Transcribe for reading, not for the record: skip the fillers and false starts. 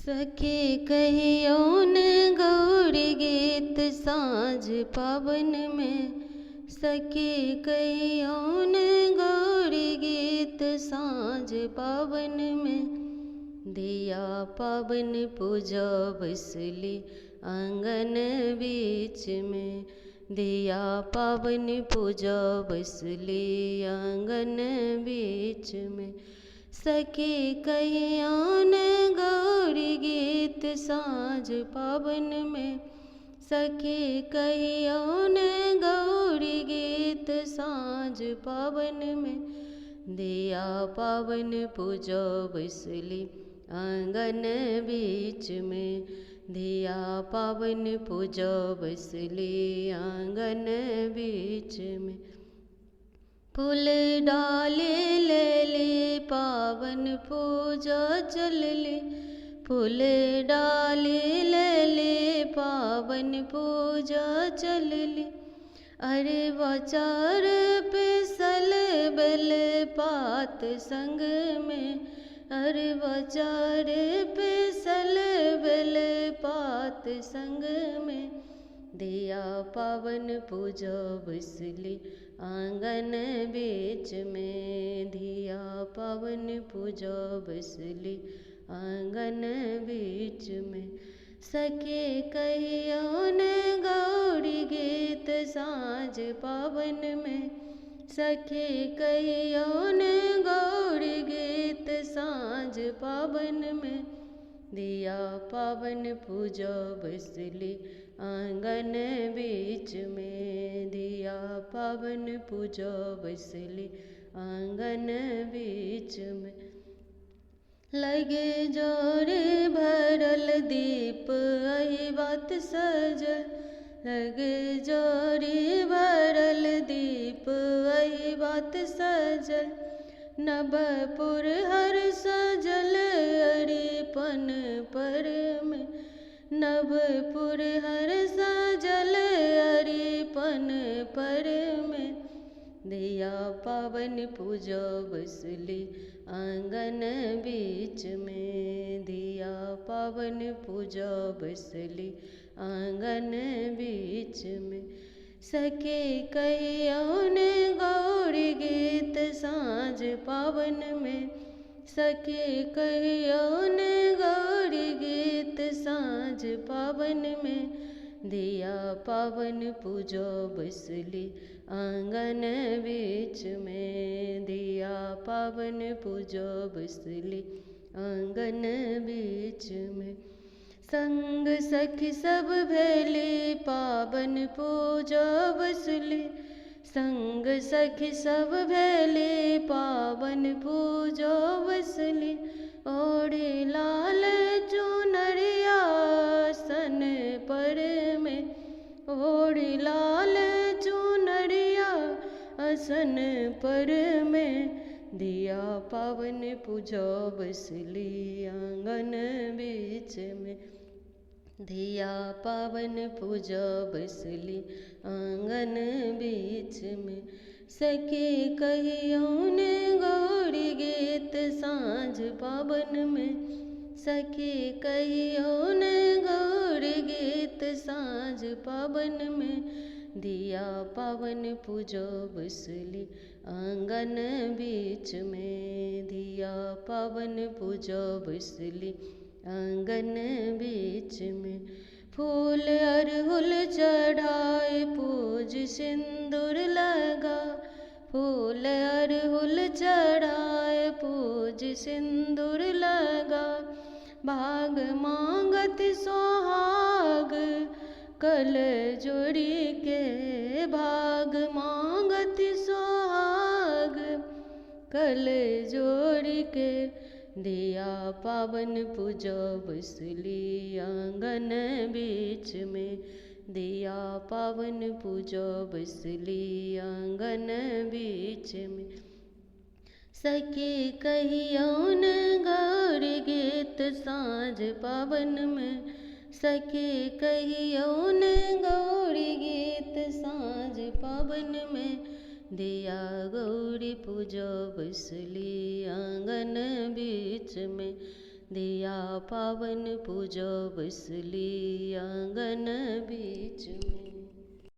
सखी कहियौन गौरी गीत साँझ पावन में। सखी कहियौन गौरी गीत साँझ पावन में। दिया पावन पूजा बसली आंगन बीच में। दिया पावन पूजा बसली आंगन बीच में। सखी कहियौन गौरी गीत साँझ पावन में। सखी कहियौन गौरी गीत साँझ पावन में। दिया पावन पूजा बसली आंगन बीच में। दिया पावन पूजा बसली आंगन बीच में। फूल डाले ले पावन पूजा चलली। फूल डाले ले पावन पूजा चलली। अरे वाचार पिसल बेल पात संग में। अरे वाचार पिसल बेल पात संग में। दिया पावन पूजा बसली आंगन बीच में। दिया पावन पूजा बसली आंगन बीच में। सखी कहियौन गौरी गीत साँझ पावन में। सखी कहियौन गौरी गीत साँझ पावन में। दिया पावन पूजा बसली आंगन बीच में। दिया पावन पूजा बसली आंगन बीच में। लगे जोरे भरल दीप आई बात सजल। लगे जोरे भरल दीप आई बात सजल। नबपुर हर सजल अरिपन पर में। नबपुर हर सजल अरिपन पर में। दिया पावन पूजा बसली आंगन बीच में। दिया पावन पूजा बसली आंगन बीच में। सखी कहियौन गौरी गीत साँझ पावन में। सखी कहियौन गौरी गीत साँझ पावन में। दिया पावन पूजा बसली आंगन बीच में। दिया पावन पूजा बसली आंगन बीच में। संग सखी सब भेली पावन पूजा बसली। संग सखी सब भेली पावन पूजा बसली। ओढ़े लाल चुनरिया सन पर में। ओढ़े लाल चुनरिया असन पर में। दिया पावन पूजा बसली आंगन बीच में। दिया पावन पूजा बसली आंगन बीच में। सखी कहियौन गौरी गीत साँझ पावन में। सखी कहियौन गौरी गीत साँझ पावन में। दिया पावन पूजा बसली आंगन बीच में। दिया पावन पूजा बसली आंगन बीच में। फूल अरहुल चढ़ाए पूज सिंदूर लगा। फूल अरहुल चढ़ाए पूज सिंदूर लगा। भाग मांगत सोहाग कल जोड़ी के। भाग मांगत सोहाग कल जोड़ी के। दिया पावन पूजा बसली आंगन बीच में। दिया पावन पूजा बसली आंगन बीच में। सखी कहियौन गौरी गीत साँझ पावन में। सखी कहियौन गौरी गीत साँझ पावन में। दिया गौरी पूजा बसली आंगन बीच में। दिया पावन पूजो बसली आंगन बीच में।